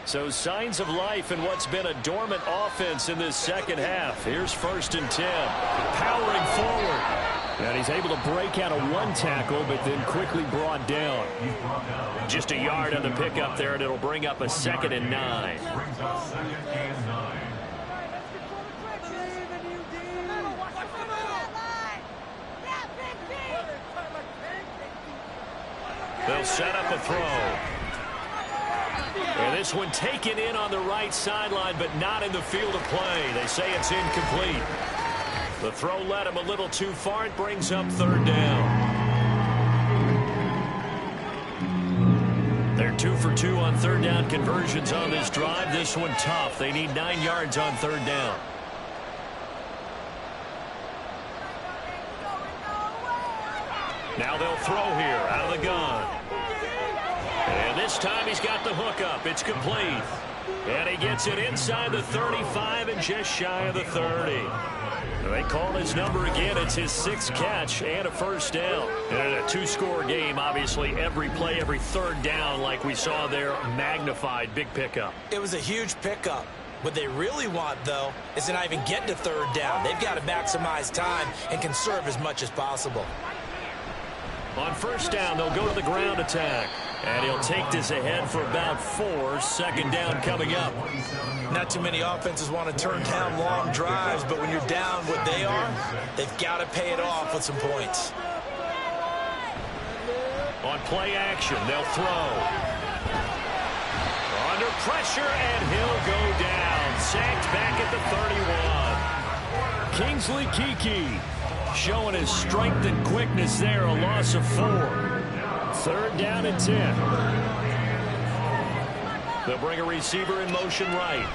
So signs of life in what's been a dormant offense in this 2nd half. Here's 1st and 10. Powering forward. And he's able to break out of 1 tackle, but then quickly brought down. Just a yard on the pickup there, and it'll bring up a 2nd and 9. They'll set up a throw. And this one taken in on the right sideline, but not in the field of play. They say it's incomplete. The throw led him a little too far. It brings up 3rd down. They're 2 for 2 on 3rd down conversions on this drive. This one tough. They need 9 yards on 3rd down. Now they'll throw here out of the gun. And this time he's got the hook up. It's complete. And he gets it inside the 35 and just shy of the 30. They call his number again. It's his 6th catch and a 1st down. And in a 2-score game, obviously, every play, every 3rd down, like we saw there, magnified. Big pickup. It was a huge pickup. What they really want, though, is to not even get to 3rd down. They've got to maximize time and conserve as much as possible. On 1st down, they'll go to the ground attack. And he'll take this ahead for about 4. 2nd down coming up. Not too many offenses want to turn down long drives, but when you're down what they are, they've got to pay it off with some points. On play action, they'll throw. Under pressure, and he'll go down. Sacked back at the 31. Kingsley Kiki showing his strength and quickness there. A loss of 4. 3rd down and 10. They'll bring a receiver in motion right.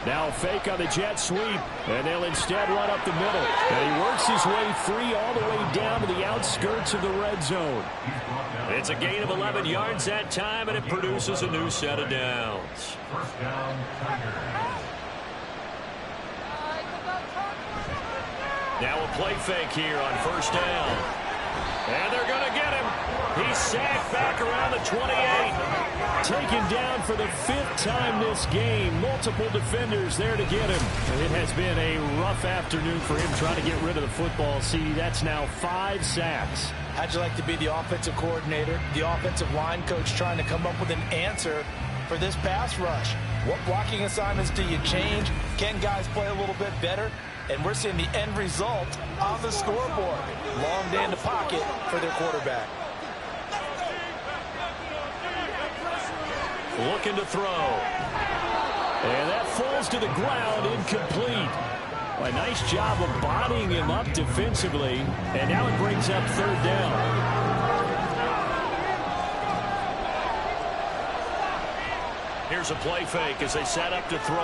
Now a fake on the jet sweep, and they'll instead run up the middle. And he works his way free all the way down to the outskirts of the red zone. It's a gain of 11 yards that time, and it produces a new set of downs. Now a play fake here on 1st down. And they're going to get him. He's sacked back around the 28. Taken down for the 5th time this game. Multiple defenders there to get him. And it has been a rough afternoon for him trying to get rid of the football. See, that's now 5 sacks. How'd you like to be the offensive coordinator, the offensive line coach trying to come up with an answer for this pass rush? What blocking assignments do you change? Can guys play a little bit better? And we're seeing the end result on the scoreboard. Long day in the pocket for their quarterback. Looking to throw. And that falls to the ground, incomplete. A nice job of bodying him up defensively, and now it brings up third down. Here's a play fake as they set up to throw.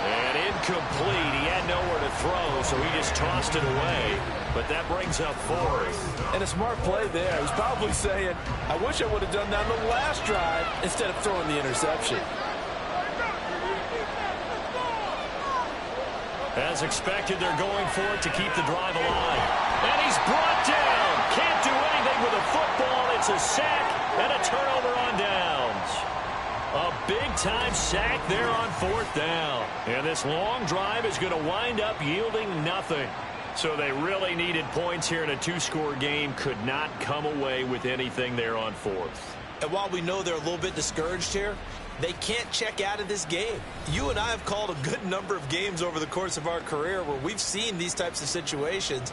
And incomplete. He had nowhere to throw, so he just tossed it away. But that brings up fourth. And a smart play there. He's probably saying, I wish I would have done that on the last drive instead of throwing the interception. As expected, they're going for it to keep the drive alive. And he's brought down. Can't do anything with a football. It's a sack and a turnover on downs. A big-time sack there on fourth down. And this long drive is going to wind up yielding nothing. So they really needed points here in a two-score game. Could not come away with anything there on fourth. And while we know they're a little bit discouraged here, they can't check out of this game. You and I have called a good number of games over the course of our career where we've seen these types of situations.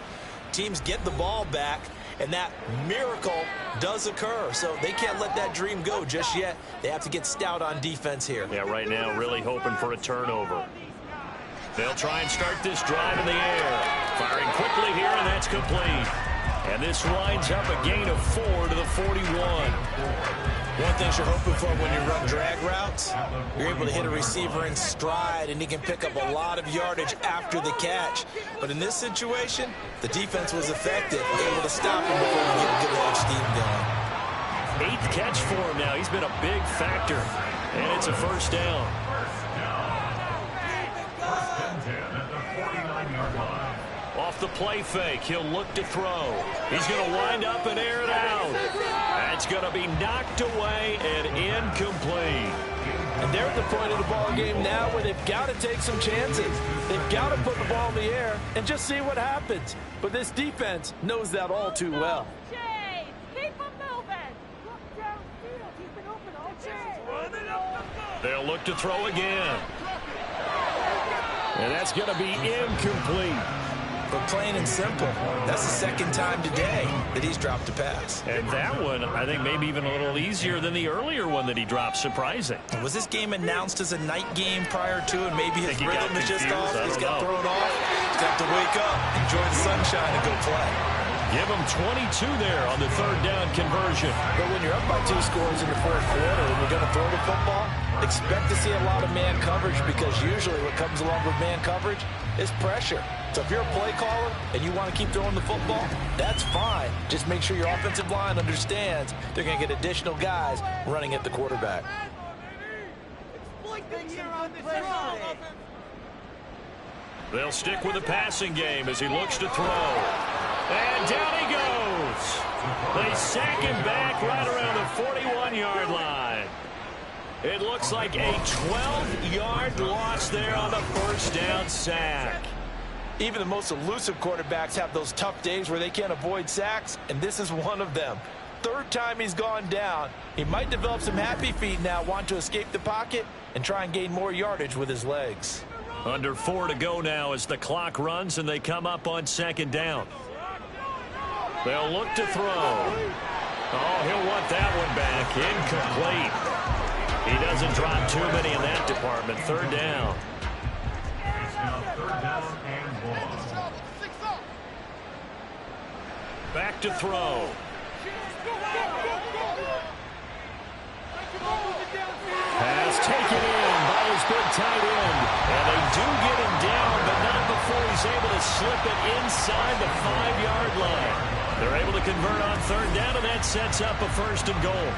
Teams get the ball back, and that miracle does occur. So they can't let that dream go just yet. They have to get stout on defense here. Yeah, right now really hoping for a turnover. They'll try and start this drive in the air. Firing quickly here, and that's complete. And this winds up a gain of 4 to the 41. One thing you're hoping for when you run drag routes, you're able to hit a receiver in stride, and he can pick up a lot of yardage after the catch. But in this situation, the defense was effective, able to stop him before he get a good edge steam going. 8th catch for him now. He's been a big factor, and it's a first down. Off the play fake, he'll look to throw. He's going to wind up and air it out. That's going to be knocked away and incomplete. And they're at the point of the ball game now where they've got to take some chances. They've got to put the ball in the air and just see what happens. But this defense knows that all too well. They'll look to throw again. And that's going to be incomplete. But plain and simple, that's the second time today that he's dropped a pass. And that one, I think, maybe even a little easier than the earlier one that he dropped. Surprising. Was this game announced as a night game prior to, and maybe his rhythm is just off? He's got thrown off. He's got to wake up, enjoy the sunshine, and go play. Give him 22 there on the third down conversion. But when you're up by 2 scores in the fourth quarter and you're going to throw the football, expect to see a lot of man coverage, because usually what comes along with man coverage is pressure. So if you're a play caller and you want to keep throwing the football, that's fine. Just make sure your offensive line understands they're going to get additional guys running at the quarterback. They'll stick with the passing game as he looks to throw. And down he goes. They sack him back right around the 41-yard line. It looks like a 12-yard loss there on the first down sack. Even the most elusive quarterbacks have those tough days where they can't avoid sacks, and this is one of them. Third time he's gone down. He might develop some happy feet now, want to escape the pocket and try and gain more yardage with his legs. Under 4 to go now as the clock runs and they come up on second down. They'll look to throw. Oh, he'll want that one back. Incomplete. He doesn't drop too many in that department. Third down. Back to throw. Pass taken in by his big tight end. And they do get him down, but not before he's able to slip it inside the 5-yard line. They're able to convert on third down, and that sets up a first and goal.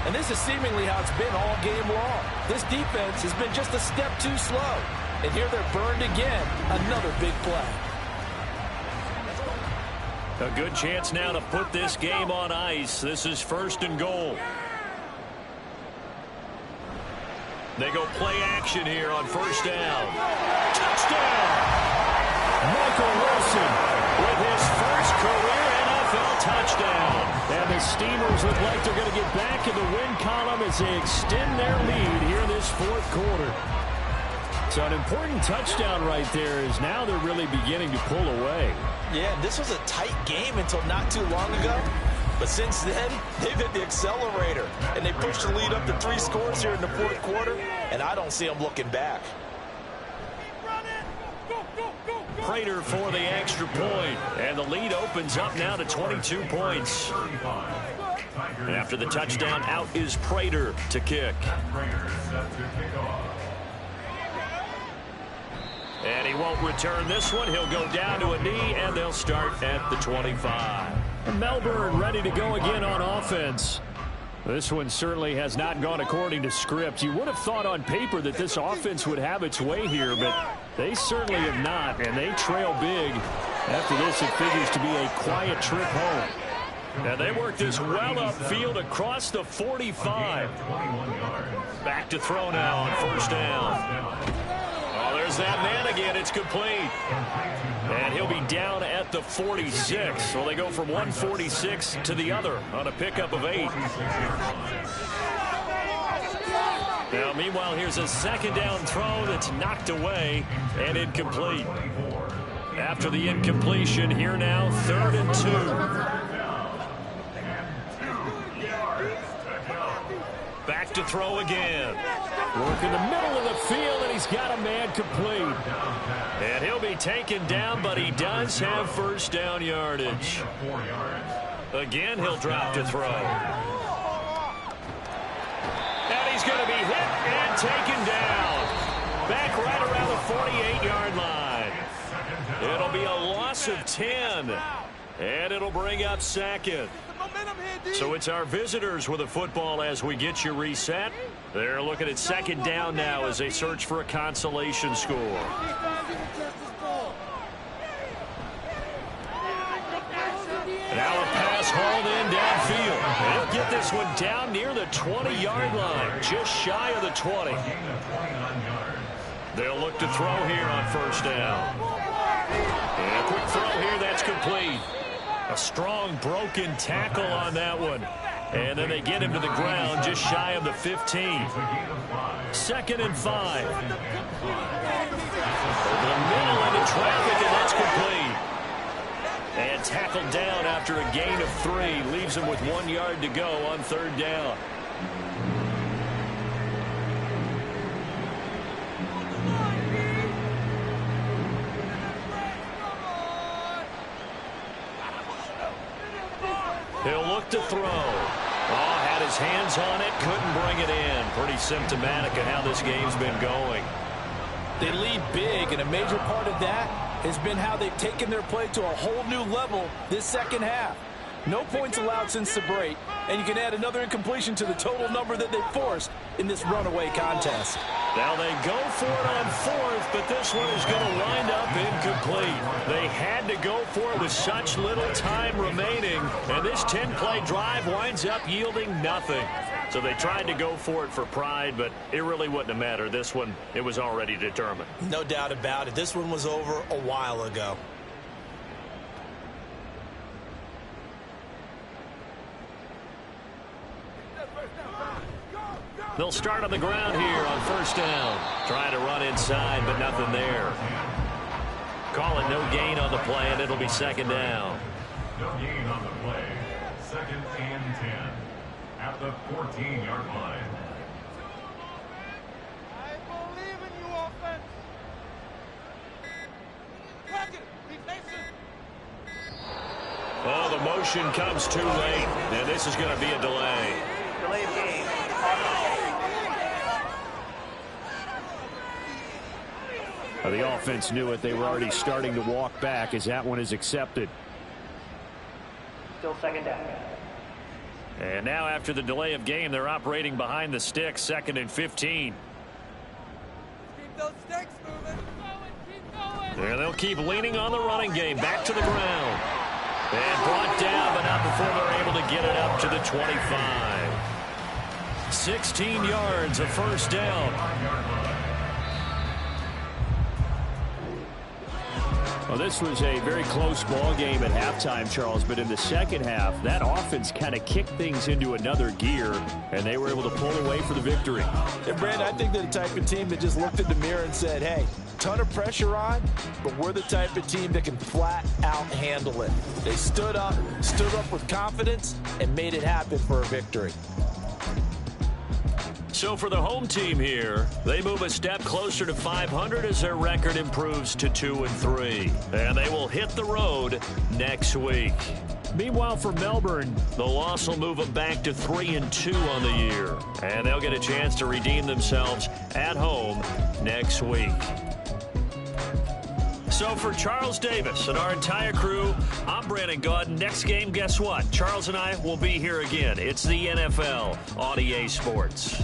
And this is seemingly how it's been all game long. This defense has been just a step too slow. And here they're burned again. Another big play. A good chance now to put this game on ice. This is first and goal. They go play action here on first down. Touchdown! Michael Wilson with his first career NFL touchdown. And the Steamers look like they're going to get back in the win column as they extend their lead here in this fourth quarter. So an important touchdown right there is now they're really beginning to pull away. Yeah, this was a tight game until not too long ago. But since then, they've hit the accelerator, and they pushed the lead up to 3 scores here in the 4th quarter, and I don't see them looking back. Prater for the extra point, and the lead opens up now to 22 points. After the touchdown, out is Prater to kick. And he won't return this one. He'll go down to a knee, and they'll start at the 25. Melbourne ready to go again on offense. This one certainly has not gone according to script. You would have thought on paper that this offense would have its way here, but they certainly have not, and they trail big. After this, it figures to be a quiet trip home. And they work this well upfield across the 45. Back to throw now on 1st down. Oh, there's that man again. It's complete. And he'll be down at the 46. Well, they go from 146 to the other on a pickup of 8. Now, meanwhile, here's a 2nd down throw that's knocked away and incomplete. After the incompletion, here now, 3rd and 2. Back to throw again. Work in the middle of the field, and he's got a man complete. And he'll be taken down, but he does have 1st down yardage. Again, he'll drop to throw. And he's going to be hit and taken down. Back right around the 48-yard line. It'll be a loss of 10. And it'll bring up 2nd. So it's our visitors with a football as we get you reset. They're looking at 2nd down now as they search for a consolation score. Now a pass hauled in downfield. They'll get this one down near the 20-yard line, just shy of the 20. They'll look to throw here on 1st down. And a quick throw here, that's complete. A strong broken tackle on that one. And then they get him to the ground just shy of the 15. 2nd and 5. Over the middle into traffic, and that's complete. And tackled down after a gain of 3. Leaves him with 1 yard to go on 3rd down. He'll look to throw. Oh, had his hands on it, couldn't bring it in. Pretty symptomatic of how this game's been going. They lead big, and a major part of that has been how they've taken their play to a whole new level this 2nd half. No points allowed since the break, and you can add another incompletion to the total number that they forced in this runaway contest. Now they go for it on 4th, but this one is going to wind up incomplete. They had to go for it with such little time remaining, and this 10-play drive winds up yielding nothing. So they tried to go for it for pride, but it really wouldn't have mattered. This one, it was already determined. No doubt about it. This one was over a while ago. They'll start on the ground here on 1st down. Trying to run inside, but nothing there. Call it no gain on the play, and it'll be 2nd down. No gain on the play. 2nd and 10. At the 14-yard line. I believe in you, offense. Be patient. Oh, the motion comes too late, and this is going to be a delay. Delay of game. The offense knew it. They were already starting to walk back as that one is accepted. Still 2nd down. And now after the delay of game, they're operating behind the sticks, 2nd and 15. Keep those sticks moving. Keep going. And they'll keep leaning on the running game. Back to the ground. And brought down, but not before they're able to get it up to the 25. 16 yards, a 1st down. Well, this was a very close ball game at halftime, Charles, but in the second half, that offense kind of kicked things into another gear, and they were able to pull away for the victory. And, Brandon, I think they're the type of team that just looked in the mirror and said, hey, ton of pressure on, but we're the type of team that can flat out handle it. They stood up with confidence, and made it happen for a victory. So for the home team here, they move a step closer to 500 as their record improves to 2-3. And they will hit the road next week. Meanwhile, for Melbourne, the loss will move them back to 3-2 on the year. And they'll get a chance to redeem themselves at home next week. So for Charles Davis and our entire crew, I'm Brandon Gaudin. Next game, guess what? Charles and I will be here again. It's the NFL on EA Sports.